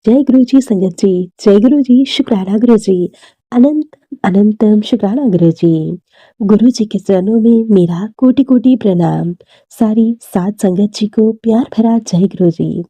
जय गुरु जी संगत जी, जय गुरु जी, शुक्राना गुरु जी, अनंत अनंतम शुक्राना गुरु जी। गुरु जी के चरणों में मेरा कोटि कोटि प्रणाम। सारी सात संगत जी को प्यार भरा जय गुरु जी।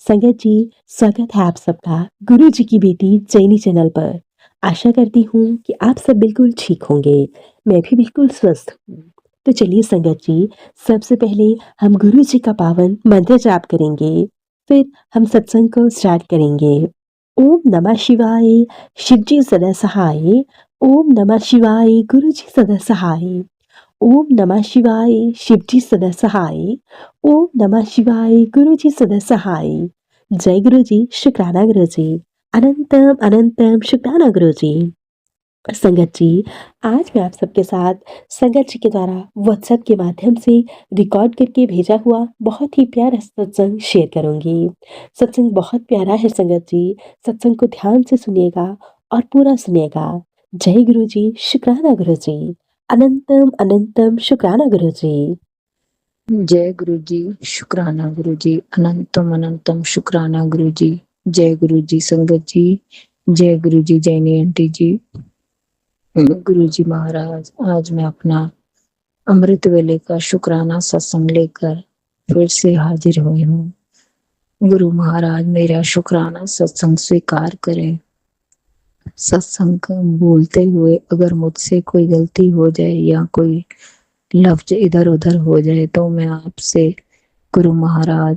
संगत जी, स्वागत है आप सबका गुरु जी की बेटी जैनी चैनल पर। आशा करती हूँ कि आप सब बिल्कुल ठीक होंगे। मैं भी बिल्कुल स्वस्थ हूँ। तो चलिए संगत जी, सबसे पहले हम गुरु जी का पावन मंत्र जाप करेंगे, फिर हम सत्संग को स्टार्ट करेंगे। ओम नमः शिवाय, शिवजी सदा सहाय। ओम नमः शिवाय, गुरु जी सदा सहाय। ओम नमः शिवाय, शिवजी सदा सहाय। ओम नमः शिवाय, गुरु जी सदा सहाय। जय गुरु जी, शुक्राना गुरु जी, अनंतम अनंतम शुक्राना गुरु जी। संगत जी, आज मैं आप सबके साथ संगत जी के द्वारा व्हाट्सएप के माध्यम से रिकॉर्ड करके भेजा हुआ बहुत ही प्यारा सत्संग शेयर करूंगी। सत्संग बहुत प्यारा है संगत जी। सत्संग को ध्यान से सुनिएगा और पूरा सुनिएगा। जय गुरु जी, शुक्राना गुरु जी, अनंतम अनंतम शुक्राना गुरु जी। जय गुरु जी, शुक्राना गुरु जी, अनंतम अनंतम शुक्राना गुरु जी। जय गुरु जी संगत जी, जय गुरु जी जैनी आंटी जी। गुरु जी महाराज, आज मैं अपना अमृत वेले का शुक्राना सत्संग लेकर फिर से हाजिर हुई हूँ। गुरु महाराज मेरा शुक्राना सत्संग स्वीकार करें। सत्संग बोलते हुए अगर मुझसे कोई गलती हो जाए या कोई लफ्ज इधर उधर हो जाए तो मैं आपसे गुरु महाराज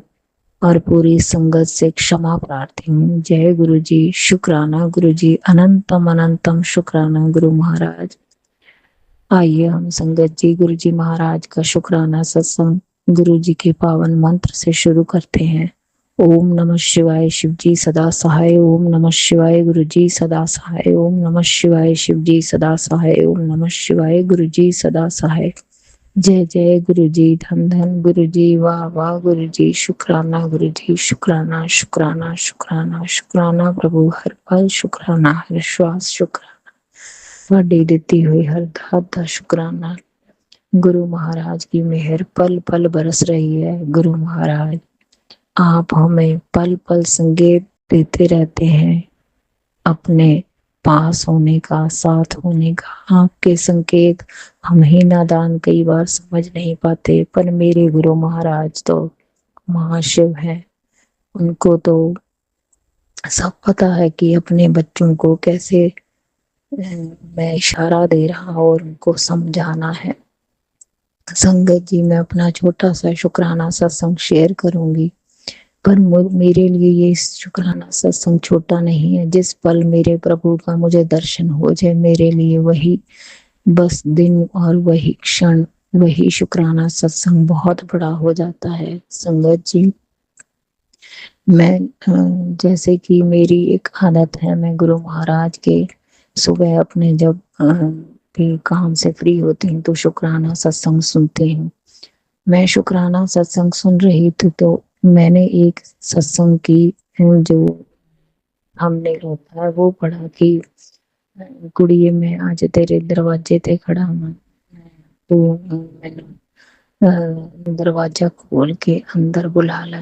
और पूरी संगत से क्षमा प्रार्थी हूँ। जय गुरु जी, शुक्राना गुरु जी, अनंतम अनंतम शुक्राना गुरु महाराज। आइए हम संगत जी गुरु जी महाराज का शुक्राना सत्संग गुरु जी के पावन मंत्र से शुरू करते हैं। ओम नमः शिवाय, शिव जी सदा सहाय। ओम नमः शिवाय, गुरु जी सदा सहाय। ओम नमः शिवाय, शिव जी सदा सहाय। ओम नमः शिवाय, गुरु जी सदा सहाय। जय जय गुरु जी, धन धन गुरु जी, वाह वाह गुरु जी, शुक्राना गुरु जी, शुक्राना शुक्राना शुक्राना शुक्राना प्रभु, हर पल शुक्राना, हर श्वास शुक्राना, वड्डी देती हुई हर दात का शुक्राना। गुरु महाराज की मेहर पल पल बरस रही है। गुरु महाराज, आप हमें पल पल संकेत देते रहते हैं अपने पास होने का, साथ होने का। आपके संकेत हम ही नादान कई बार समझ नहीं पाते, पर मेरे गुरु महाराज तो महाशिव हैं। उनको तो सब पता है कि अपने बच्चों को कैसे मैं इशारा दे रहा और उनको समझाना है। संगत जी, मैं अपना छोटा सा शुक्राना सत्संग शेयर करूंगी, पर मेरे लिए ये शुक्राना सत्संग छोटा नहीं है। जिस पल मेरे प्रभु का मुझे दर्शन हो जाए, मेरे लिए वही बस दिन और वही क्षण, वही शुक्राना सत्संग बहुत बड़ा हो जाता है। संगत जी, मैं जैसे कि मेरी एक आदत है, मैं गुरु महाराज के सुबह अपने जब भी काम से फ्री होती हूँ तो शुक्राना सत्संग सुनती हूँ। मैं शुक्राना सत्संग सुन रही थी तो मैंने एक सत्संग की जो हमने होता है वो पढ़ा कि कुड़िए मैं आज तेरे दरवाजे ते खड़ा हूँ, तो मैंने दरवाजा खोल के अंदर बुला ला।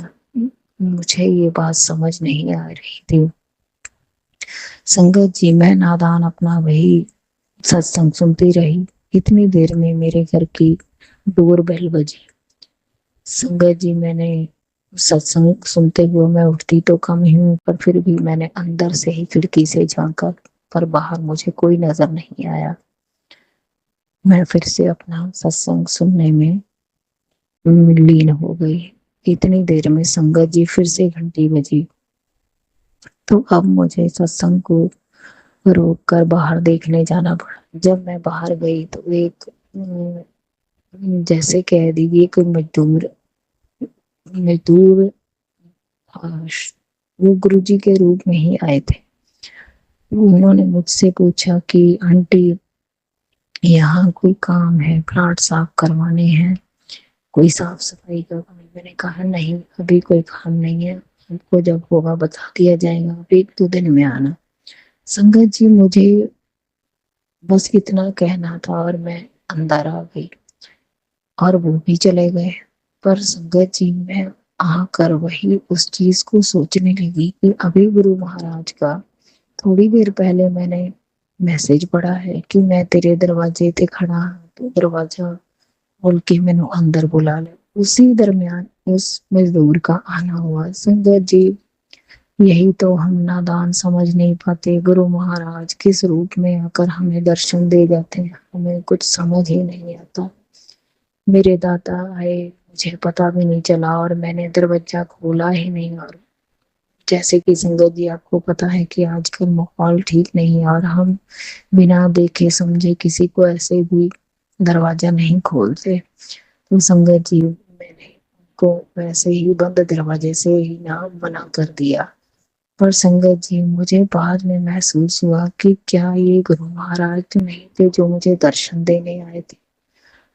मुझे ये बात समझ नहीं आ रही थी। संगत जी, मैं नादान अपना वही सत्संग सुनती रही। इतनी देर में मेरे घर की डोर बेल बजी। संगत जी, मैंने सत्संग सुनते हुए मैं उठती तो कम ही हूँ, पर फिर भी मैंने अंदर से ही खिड़की से झांका, पर बाहर मुझे कोई नजर नहीं आया। मैं फिर से अपना सत्संग सुनने में लीन हो गई। इतनी देर में संगत जी फिर से घंटी बजी, तो अब मुझे सत्संग को रोक कर बाहर देखने जाना पड़ा। जब मैं बाहर गई तो एक जैसे कह दीजिए कोई मजदूर मजदूर वो गुरुजी के रूप में ही आए थे। उन्होंने मुझसे पूछा कि आंटी, यहाँ कोई काम है, प्लाट साफ करवाने हैं, कोई साफ सफाई का काम? मैंने कहा नहीं, अभी कोई काम नहीं है, आपको जब होगा बता दिया जाएगा, आप एक दो दिन में आना। संगत जी, मुझे बस इतना कहना था और मैं अंदर आ गई और वो भी चले गए। पर संगत जी, मैं आकर वही उस चीज को सोचने लगी कि अभी गुरु महाराज का थोड़ी देर पहले मैंने मैसेज पढ़ा है कि मैं तेरे दरवाजे ते खड़ा हूं, तो दरवाजा खोल के मैंने अंदर बुला ले। उसी दरमियान उस मजदूर का आना हुआ। संगत जी, यही तो हम नादान समझ नहीं पाते, गुरु महाराज किस रूप में आकर हमें दर्शन दे जाते हैं, हमें कुछ समझ ही नहीं आता। मेरे दादा आए, मुझे पता भी नहीं चला और मैंने दरवाजा खोला ही नहीं। और जैसे कि संगत जी आपको पता है कि आजकल माहौल ठीक नहीं है और हम बिना देखे समझे किसी को ऐसे भी दरवाजा नहीं खोलते। तो संगत जी, मैंने उनको वैसे ही बंद दरवाजे से ही ना मना कर दिया। पर संगत जी, मुझे बाद में महसूस हुआ कि क्या ये गुरु महाराज तो नहीं थे जो मुझे दर्शन देने आए थे।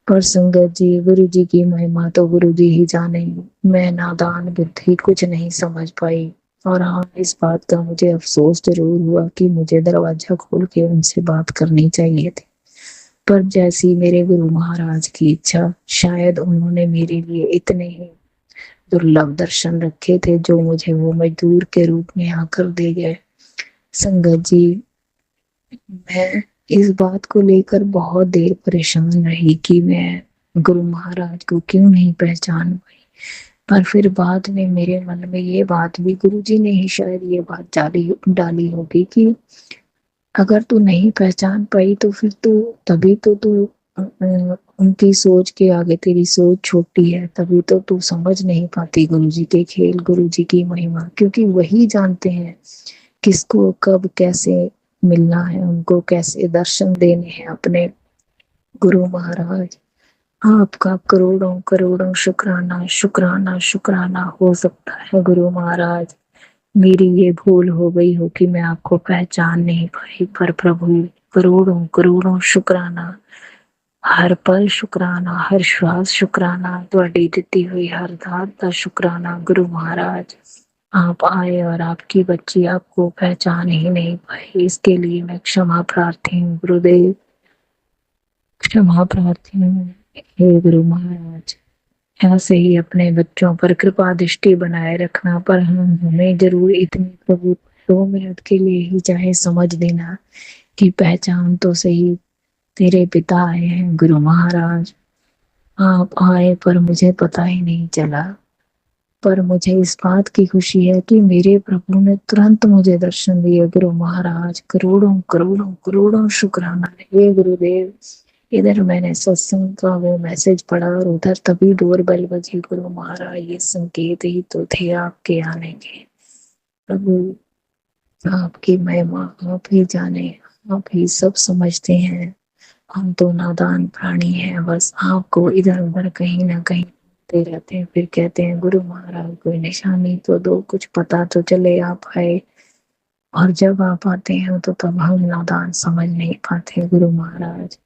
पर संगत जी, गुरु जी की महिमा तो गुरु जी ही जाने। मैं नादान बुद्धि कुछ नहीं समझ पाई। और हाँ, इस बात का मुझे अफसोस जरूर हुआ कि मुझे दरवाजा खोल के उनसे बात करनी चाहिए थी। पर जैसी मेरे गुरु महाराज की इच्छा, शायद उन्होंने मेरे लिए इतने ही दुर्लभ दर्शन रखे थे जो मुझे वो मजदूर के रूप में आकर दे गए। संगत जी, मैं इस बात को लेकर बहुत देर परेशान रही कि मैं गुरु महाराज को क्यों नहीं पहचान पाई। पर फिर बाद में मेरे मन में ये बात भी, गुरु जी ने ही शायद ये बात डाली डाली होगी कि अगर तू नहीं पहचान पाई तो फिर तू, तभी तो तू उनकी सोच के आगे तेरी सोच छोटी है, तभी तो तू समझ नहीं पाती गुरु जी के खेल, गुरु जी की महिमा, क्योंकि वही जानते हैं किसको कब कैसे मिलना है, उनको कैसे दर्शन देने हैं अपने। गुरु महाराज, आपका करोड़ों करोड़ों शुक्राना शुक्राना शुक्राना। हो सकता है गुरु महाराज मेरी ये भूल हो गई हो कि मैं आपको पहचान नहीं पाई, पर प्रभु करोड़ों करोड़ों शुक्राना। हर पल शुक्राना, हर श्वास शुक्राना, ਤੁਹਾਡੀ ਦਿੱਤੀ हुई हर दात का शुक्राना। गुरु महाराज, आप आए और आपकी बच्ची आपको पहचान ही नहीं पाई, इसके लिए मैं क्षमा प्रार्थी हूँ गुरुदेव, क्षमा प्रार्थी हूँ। हे गुरु महाराज, ऐसे ही अपने बच्चों पर कृपा दृष्टि बनाए रखना, पर हमें जरूर इतनी प्रभु 2 मिनट के लिए ही चाहे समझ देना कि पहचान तो सही, तेरे पिता आए हैं गुरु महाराज, आप आए पर मुझे पता ही नहीं चला। पर मुझे इस बात की खुशी है कि मेरे प्रभु ने तुरंत मुझे दर्शन दिए। गुरु महाराज, करोड़ों करोड़ों करोड़ों शुक्राना। हे गुरुदेव, इधर मैंने सत्संग का वो मैसेज पढ़ा और उधर तभी डोर बेल बजी। गुरु महाराज, ये संकेत ही तो थे आपके आने के। प्रभु, आपकी महिमा आप ही जाने, आप ही सब समझते हैं, हम तो नादान प्राणी हैं, बस आपको इधर उधर कहीं ना कहीं ढूंढते रहते हैं, फिर कहते हैं गुरु महाराज कोई निशानी तो दो, कुछ पता तो चले आप आए। और जब आप आते हैं तो तब हम नादान समझ नहीं पाते। गुरु महाराज,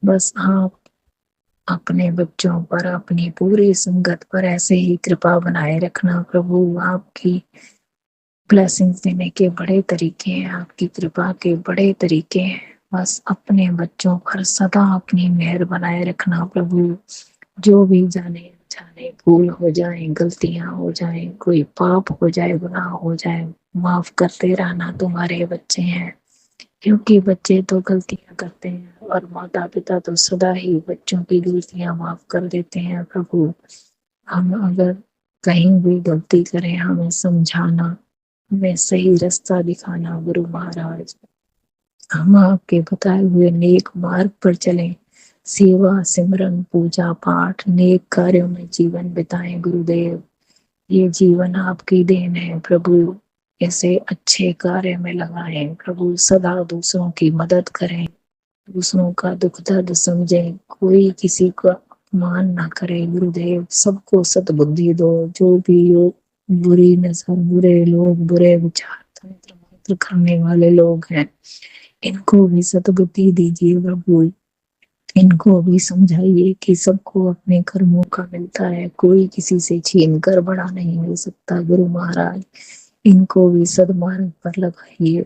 बस आप अपने बच्चों पर, अपनी पूरी संगत पर ऐसे ही कृपा बनाए रखना। प्रभु, आपकी ब्लेसिंग्स देने के बड़े तरीके हैं, आपकी कृपा के बड़े तरीके हैं, बस अपने बच्चों पर सदा अपनी मेहर बनाए रखना। प्रभु, जो भी जाने जाने भूल हो जाए, गलतियां हो जाए, कोई पाप हो जाए, गुनाह हो जाए, माफ करते रहना, तुम्हारे बच्चे हैं। क्योंकि बच्चे तो गलतियां करते हैं और माता पिता तो सदा ही बच्चों की गलतियां माफ कर देते हैं। प्रभु, हम अगर कहीं भी गलती करें, हमें समझाना, हमें सही रास्ता दिखाना। गुरु महाराज, हम आपके बताए हुए नेक मार्ग पर चलें, सेवा सिमरन पूजा पाठ नेक कार्यों में जीवन बिताएं। गुरुदेव, ये जीवन आपकी देन है प्रभु, इसे अच्छे कार्य में लगाएं। प्रभु, सदा दूसरों की मदद करें, दूसरों का दुख दर्द समझें, कोई किसी का अपमान ना करे। गुरुदेव, सबको सद्बुद्धि दो, जो भी हो बुरी नजर, बुरे लोग, बुरे विचार, तंत्र मंत्र करने वाले लोग हैं, इनको भी सद्बुद्धि दीजिए प्रभु। इनको भी समझाइए कि सबको अपने कर्मों का मिलता है, कोई किसी से छीन कर बड़ा नहीं हो सकता। गुरु महाराज, इनको भी सदमार्ग पर लगाइए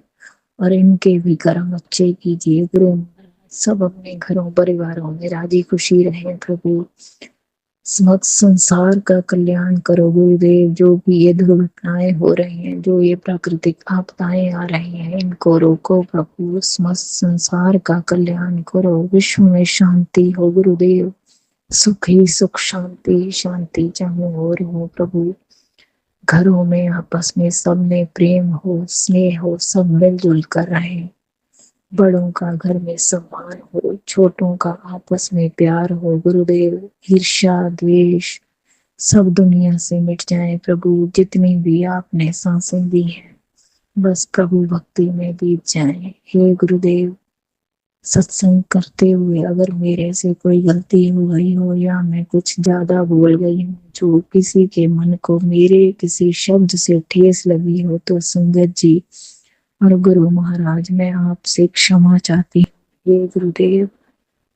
और इनके भी कर्म अच्छे कीजिए। गुरु महाराज, सब अपने घरों परिवारों में राजी खुशी रहे प्रभु। समस्त संसार का कल्याण करो गुरुदेव। जो भी ये दुर्घटनाएं हो रही हैं, जो ये प्राकृतिक आपदाएं आ रही हैं, इनको रोको प्रभु। समस्त संसार का कल्याण करो, विश्व में शांति हो गुरुदेव। सुख ही सुख, शांति शांति चाहूं और हो प्रभु। घरों में आपस में सब में प्रेम हो, स्नेह हो, सब मिलजुल कर रहे। बड़ों का घर में सम्मान हो, छोटों का आपस में प्यार हो गुरुदेव। ईर्ष्या द्वेष सब दुनिया से मिट जाए प्रभु। जितनी भी आपने सांसें दी हैं, बस प्रभु भक्ति में बीत जाए। हे गुरुदेव, सत्संग करते हुए अगर मेरे से कोई गलती हो गई हो या मैं कुछ ज्यादा बोल गई हूँ, जो किसी के मन को मेरे किसी शब्द से ठेस लगी हो, तो संगत जी और गुरु महाराज, मैं आपसे क्षमा चाहती हूँ। हे गुरुदेव,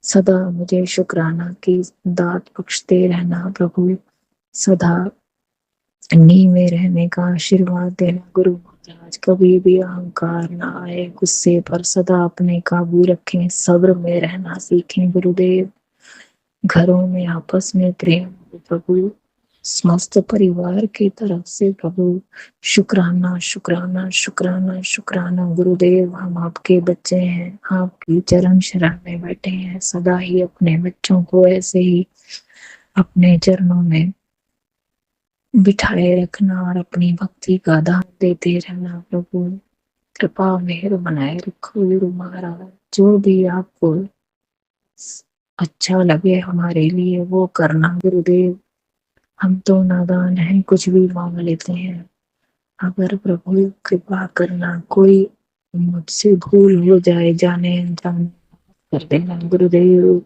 सदा मुझे शुक्राना की दात बख्शते रहना प्रभु। सदा नींव में रहने का आशीर्वाद देना गुरु महाराज। कभी भी अहंकार ना आए, गुस्से पर सदा अपने काबू रखें, सब्र में रहना सीखें गुरुदेव। घरों में आपस में प्रेम हो प्रभु। समस्त परिवार की तरफ से प्रभु शुक्राना शुक्राना शुक्राना शुक्राना गुरुदेव। हम आपके बच्चे हैं, आपकी चरण शरण में बैठे हैं। सदा ही अपने बच्चों को ऐसे ही अपने चरणों में बिठाए रखना और अपनी भक्ति का दान देते रहना प्रभु। कृपा मेहर बनाए रखो गुरु महाराज। जो भी आपको अच्छा लगे हमारे लिए वो करना गुरुदेव। हम तो नादान हैं, कुछ भी मांग लेते हैं। अगर प्रभु कृपा करना, कोई मुझसे भूल हो जाए जाने अनजाने, कर देना गुरुदेव।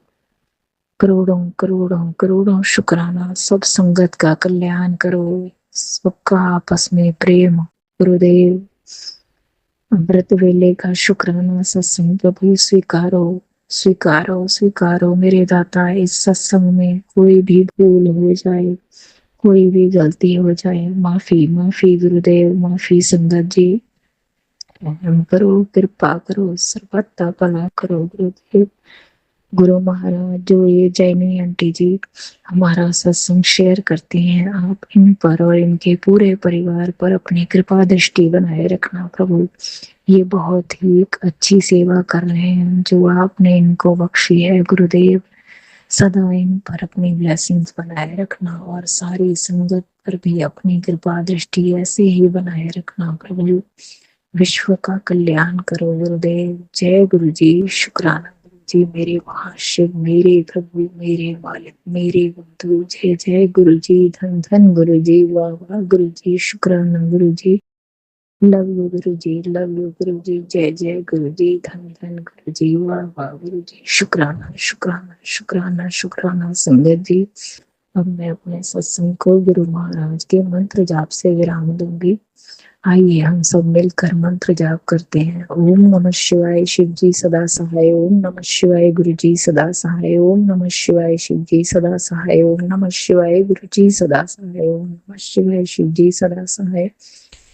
करोड़ों करोड़ों करोड़ों शुक्राना। सब संगत का कल्याण करो, सबका आपस में प्रेम गुरुदेव। अमृत वेले का शुक्राना सत्संग प्रभु स्वीकारो स्वीकारो स्वीकारो मेरे दाता। इस सत्संग में कोई भी भूल हो जाए, कोई भी गलती हो जाए, माफी माफी गुरुदेव, माफी संगत जी। रहम करो, कृपा करो, सर्वथा भला करो गुरुदेव। गुरु महाराज, जो ये जैनी आंटी जी हमारा सत्संग शेयर करती हैं, आप इन पर और इनके पूरे परिवार पर अपनी कृपा दृष्टि बनाए रखना प्रभु। ये बहुत ही एक अच्छी सेवा कर रहे हैं जो आपने इनको बख्शी है गुरुदेव। सदा इन पर अपनी ब्लेसिंग्स बनाए रखना और सारी संगत पर भी अपनी कृपा दृष्टि ऐसे ही बनाए रखना प्रभु। विश्व का कल्याण करो गुरुदेव। जय गुरु जी। शुक्राना जी, मेरे महाशिव, मेरे प्रभु, मेरे मालिक, मेरे बंधु। जय जय गुरु जी। धन धन गुरु जी। वाह वाह गुरु जी। शुक्राना गुरु जी। Love you Guru ji, love you गुरु जी। जय जय गुरु जी। धन धन गुरु जी। वाह वाह गुरु जी। शुक्राना शुक्राना शुक्राना शुक्राना संगत जी। अब मैं अपने सत्संग को गुरु महाराज के मंत्र जाप से विराम दूंगी। आइए हम सब मिलकर मंत्र जाप करते हैं। ओम नमः शिवाय, शिव जी सदा सहाय। ओम नमः शिवाय, गुरु जी सदा सहाय। ओम नमः शिवाय, शिव जी सदा सहाय। ओम नमः शिवाय, गुरु जी सदा सहाय। ओम नमः शिवाय, शिव जी सदा सहाय।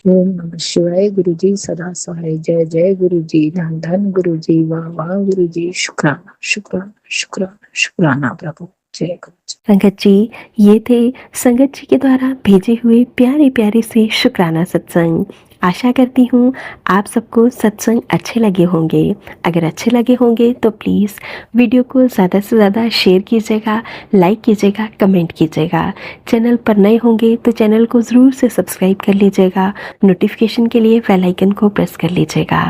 ओम नमः शिवाय, गुरु जी सदा सहाय। जय जय गुरु जी। धन धन गुरु जी। वाह वाह गुरु जी। शुक्राना शुक्राना शुक्राना शुक्राना प्रभु। जय गुरु जी। संगत जी, ये थे संगत जी के द्वारा भेजे हुए प्यारे प्यारे से शुक्राना सत्संग। आशा करती हूँ आप सबको सत्संग अच्छे लगे होंगे। अगर अच्छे लगे होंगे तो प्लीज़ वीडियो को ज़्यादा से ज़्यादा शेयर कीजिएगा, लाइक कीजिएगा, कमेंट कीजिएगा। चैनल पर नए होंगे तो चैनल को ज़रूर से सब्सक्राइब कर लीजिएगा। नोटिफिकेशन के लिए बेल आइकन को प्रेस कर लीजिएगा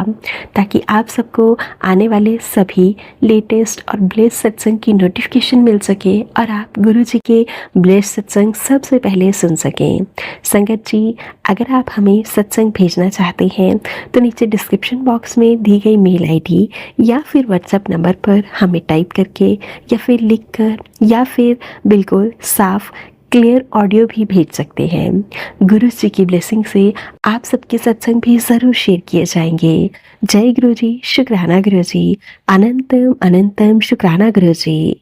ताकि आप सबको आने वाले सभी लेटेस्ट और ब्लेस सत्संग की नोटिफिकेशन मिल सके और आप गुरु जी के ब्लेस सत्संग सबसे पहले सुन सकें। संगत जी, अगर आप हमें सत्संग भेजना चाहते हैं तो नीचे डिस्क्रिप्शन बॉक्स में दी गई मेल आईडी या फिर व्हाट्सएप नंबर पर हमें टाइप करके या फिर लिख कर या फिर बिल्कुल साफ क्लियर ऑडियो भी भेज सकते हैं। गुरु जी की ब्लेसिंग से आप सबके सत्संग भी ज़रूर शेयर किए जाएंगे। जय गुरु जी। शुक्राना गुरु जी। अनंतम अनंतम शुक्राना गुरु जी।